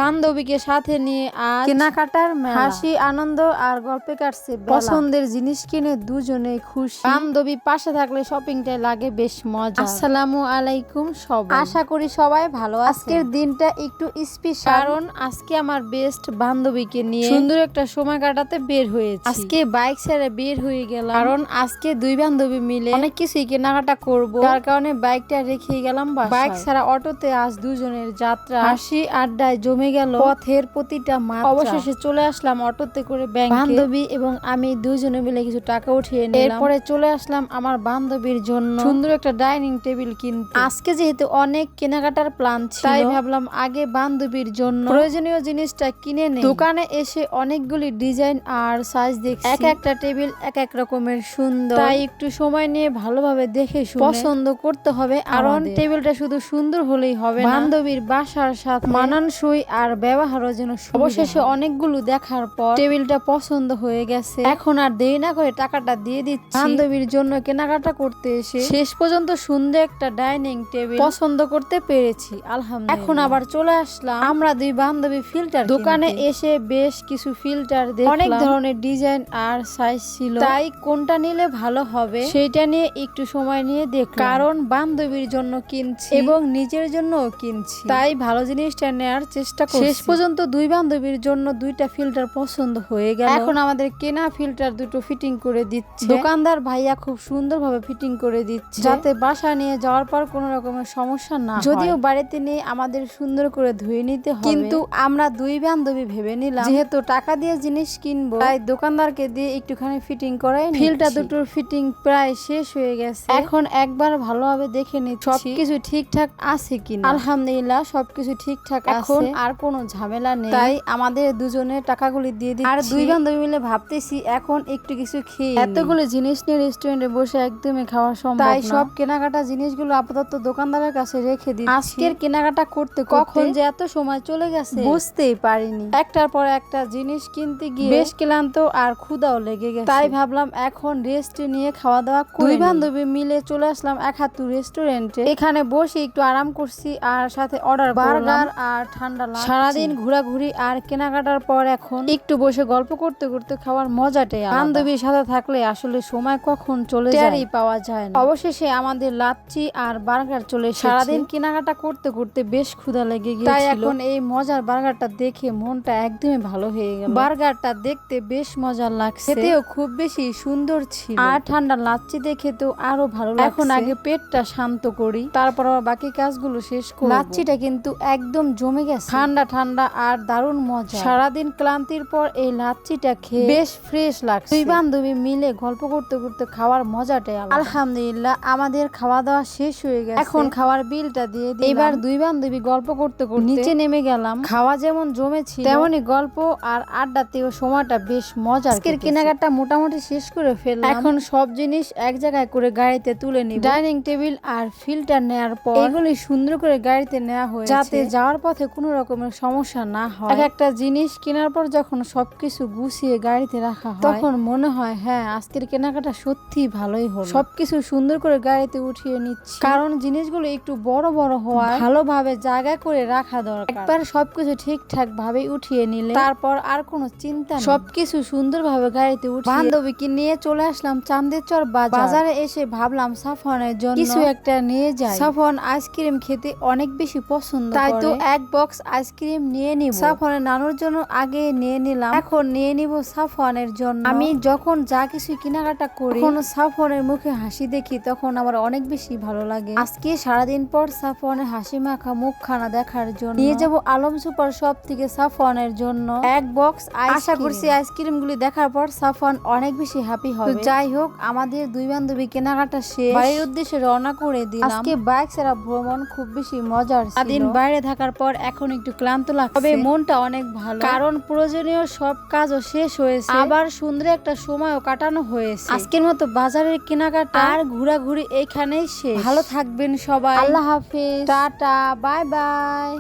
বান্ধবীকে সাথে নিয়ে আজ কেনাকাটার মেলা। হাসি আনন্দ আর গল্পে কাটছে বেলা। পছন্দের জিনিস কিনে দুজনেই খুশি। বান্ধবী পাশে থাকলে শপিংটাই লাগে বেশ মজা। আসসালামু আলাইকুম সবাই, আশা করি সবাই ভালো আছেন। আজকের দিনটা একটু স্পেশাল, কারণ আজকে আমার বেস্ট বান্ধবীকে নিয়ে সুন্দর একটা সময় কাটাতে বের হয়েছি। আজকে বাইক ছেড়ে বের হয়ে গেলাম, কারণ আজকে দুই বান্ধবী মিলে অনেক কিছুই কেনাকাটা করব, তার কারণে বাইকটা রেখে গেলাম বাসায়। বাইক ছাড়া অটোতে আজ দুজনের যাত্রা। হাসি আড্ডায় জমে গেল পথের প্রতিটা মাত্রা। অবশেষে চলে আসলাম অটোতে করে ব্যাংকে। বান্ধবী এবং আমি দুজনে মিলে কিছু টাকা উঠিয়ে নিলাম। এরপরে চলে আসলাম আমার বান্ধবীর জন্য সুন্দর একটা ডাইনিং টেবিল কিনতে। আজকে যেহেতু অনেক কেনাকাটার প্ল্যান ছিল, তাই ভাবলাম আগে বান্ধবীর জন্য প্রয়োজনীয় জিনিসটা কিনে নেই। দোকানে এসে অনেকগুলি ডিজাইন আর সাইজ দেখছি, এক একটা টেবিল এক এক রকমের সুন্দর, তাই একটু সময় নিয়ে ভালোভাবে দেখে শুনে পছন্দ করতে হবে। কারণ টেবিলটা শুধু সুন্দর হলেই হবে না, বান্ধবীর বাসার সাথে মানানসই আর ব্যবহারও যেন। অবশেষে অনেকগুলো দেখার পর টেবিলটা পছন্দ হয়ে গেছে। এখন আর দেরি না করে টাকাটা দিয়ে দিচ্ছি। বান্ধবীর জন্য কেনাকাটা করতে এসে শেষ পর্যন্ত সুন্দর একটা ডাইনিং টেবিল পছন্দ করতে পেরেছি, আলহামদুলিল্লাহ। এখন আবার চলে আসলাম আমরা দুই বান্ধবী ফিল্টার দোকানে এসে বেশ কিছু ফিল্টার দেখলাম, অনেক ধরনের ডিজাইন আর সাইজ ছিল, তাই কোনটা নিলে ভালো হবে সেইটা নিয়ে একটু সময় নিয়ে দেখলাম। কারণ বান্ধবীর জন্য কিনছি এবং নিজের জন্য কিনছি, তাই ভালো জিনিসটা নেয়ার চেষ্টা করছি। শেষ পর্যন্ত দুই বান্ধবীর জন্য দুইটা ফিল্টার পছন্দ হয়ে গেল। এখন আমাদের কেনা ফিল্টার দুটো ফিটিং করে দিচ্ছে দোকানদার ভাইয়া, খুব সুন্দরভাবে ফিটিং করে দিচ্ছে, যাতে বাসা নিয়ে যাওয়ার পর কোনো রকমের সমস্যা না হয়। যদিও বাড়িতে নিয়ে আমাদের সুন্দর করে ধুয়ে নিতে হবে, কিন্তু আমরা দুই বান্ধবী ভেবে নিলাম যেহেতু টাকা দিয়ে জিনিস কিনবো, তাই দোকানদারকে দিয়ে একটুখানি ফিটিং করাই। ফিল্টার দুটোর ফিটিং প্রায় শেষ হয়ে গেছে। এখন একবার ভালোভাবে দেখে নিচ্ছি সবকিছু ঠিকঠাক আছে কিনা। আলহামদুলিল্লাহ সবকিছু ঠিকঠাক আছে, এখন আর কোনো ঝামেলা নেই। তাই আমাদের দুজনের টাকাগুলি দিয়ে দিচ্ছি। আর দুই বান্ধবী মিলে ভাবতেছি এখন একটু কিছু খেয়ে। এতগুলো জিনিস নিয়ে রেস্টুরেন্টে বসে একদমই খাওয়া সম্ভব না, তাই সব কেনাকাটা জিনিসগুলো আপাতত দোকানদারের কাছে রেখে দিচ্ছি। আজকের কেনাকাটা করতে কখন যে এত সময় চলে গেছে বুঝতেই পারিনি। একটার পর একটা জিনিস কিনতে গিয়ে বেশ ক্লান্ত আর ক্ষুধাও লেগে গেছে, তাই ভাবলাম এখন রেস্ট নিয়ে খাওয়া দাওয়া করি। দুই বান্ধবী মিলে চলে আসলাম 71 রেস্টুরেন্টে। এখানে বসে একটু আরাম করছি আর সাথে অর্ডার বার্গার আর ঠান্ডা লাচ্ছি। সারাদিন ঘোরাঘুরি আর কেনাকাটার পর এখন একটু বসে গল্প করতে করতে খাওয়ার মজাটাই আলাদা। বান্ধবীর সাথে থাকলে আসলে সময় কখন চলে যায় পাওয়া যায় না। অবশেষে আমাদের লাচ্ছি আর বার্গার চলে এসেছে। সারাদিন কেনাকাটা করতে করতে বেশ ক্ষুধা লেগে গিয়েছিল, তাই এখন এই মজার বার্গারটা দেখে মনটা একদমই ভালো হয়ে গেল। বার্গারটা দেখতে বেশ মজার লাগছে, খেতেও খুব বেশি সুন্দর ছিল, আর ঠান্ডা লাচ্ছি দেখে তো আরো ভালো লাগছে। এখন আগে পেটটা শান্ত করি, তারপর আবার বাকি কাজগুলো শেষ করব। লাচ্ছিটা কিন্তু একদম জমে গেছে, ঠান্ডা ঠান্ডা আর দারুণ মজা। সারাদিন ক্লান্তির পর এই লাচ্ছিটা খেয়ে বেশ ফ্রেশ লাগছে। দুই বান্ধবী মিলে গল্প করতে করতে খাওয়ার মজাটাই আলাদা। আলহামদুলিল্লাহ আমাদের খাওয়া দাওয়া শেষ হয়ে গেছে, এখন খাওয়ার বিলটা দিয়ে দিলাম। এবার দুই বান্ধবী গল্প করতে করতে নিচে নেমে গেলাম। খাওয়া যেমন জমেছিল তেমনই গল্প আর আড্ডাতেও সময়টা বেশ মজার। আজকের কেনাকাটা মোটামুটি শেষ করে ফেললাম। এখন সব জিনিস এক জায়গায় করে গাড়িতে তুলে নিব। ডাইনিং টেবিল আর ফিল্টার নেয়ার পর এগুলি সুন্দর করে গাড়িতে নেওয়া হয়েছে, যাতে যাওয়ার পথে কোনো রকমের সমস্যা না হয়। এক একটা জিনিস কেনার পর যখন সবকিছু গুছিয়ে গাড়িতে রাখা হয়, তখন মনে হয় হ্যাঁ আজকের কেনাকাটা সত্যি ভালোই হলো। সবকিছু সুন্দর করে গাড়িতে উঠিয়ে নিচ্ছি, কারণ জিনিসগুলো একটু বড় বড় হওয়ায় ভালোভাবে জায়গা করে রাখা দরকার। একবার সবকিছু ঠিকঠাক ভাবে উঠিয়ে নিলে তারপর আর কোনো চিন্তা নেই। সবকিছু সুন্দরভাবে গাড়িতে উঠিয়ে বান্ধবীকে নিয়ে চলে আসলাম চান্দেরচর বাজারে। এসে ভাবলাম সাফওয়ানের জন্য কিছু একটা নিয়ে যাই। সাফওয়ান আইসক্রিম খেতে অনেক বেশি পছন্দ, তাই তো এক বক্স আইসক্রিম নিয়ে নিব। সাফওয়ানের নানুর জন্য আগে নিয়ে নিলাম, এখন নিয়ে নিব সাফওয়ানের জন্য। আমি যখন যা কিছু কেনাকাটা করি তখন সাফওয়ানের মুখে হাসি দেখি, তখন আমার অনেক বেশি ভালো লাগে। আজকে সারাদিন পর সাফওয়ানের হাসি মাখা মুখখানা দেখার জন্য নিয়ে যাব আলম সুপার শপ থেকে সাফওয়ানের জন্য এক বক্স আইসক্রিম। আশা করছি আইসক্রিম গুলি দেখার পর সাফওয়ান অনেক বেশি হ্যাপি হবে। যাই হোক আমাদের দুই বান্ধবী কেনাকাটা শেষ, বাড়ির উদ্দেশ্যে রওনা করে দিলাম। আজকে বাইক ছাড়া ভ্রমণ খুব বেশি মজার ছিল। দিন বাইরে থাকার পর এখন একটু ক্লান্ত লাগছে, তবে মনটা অনেক ভালো, কারণ প্রয়োজনীয় সব কাজও শেষ হয়েছে, আবার সুন্দর একটা সময়ও কাটানো হয়েছে। আজকের মতো বাজারের কেনাকাটা আর ঘোরাঘুরি এইখানেই শেষ। ভালো থাকবেন সবাই, আল্লাহ হাফেজ, টাটা, বাই বাই।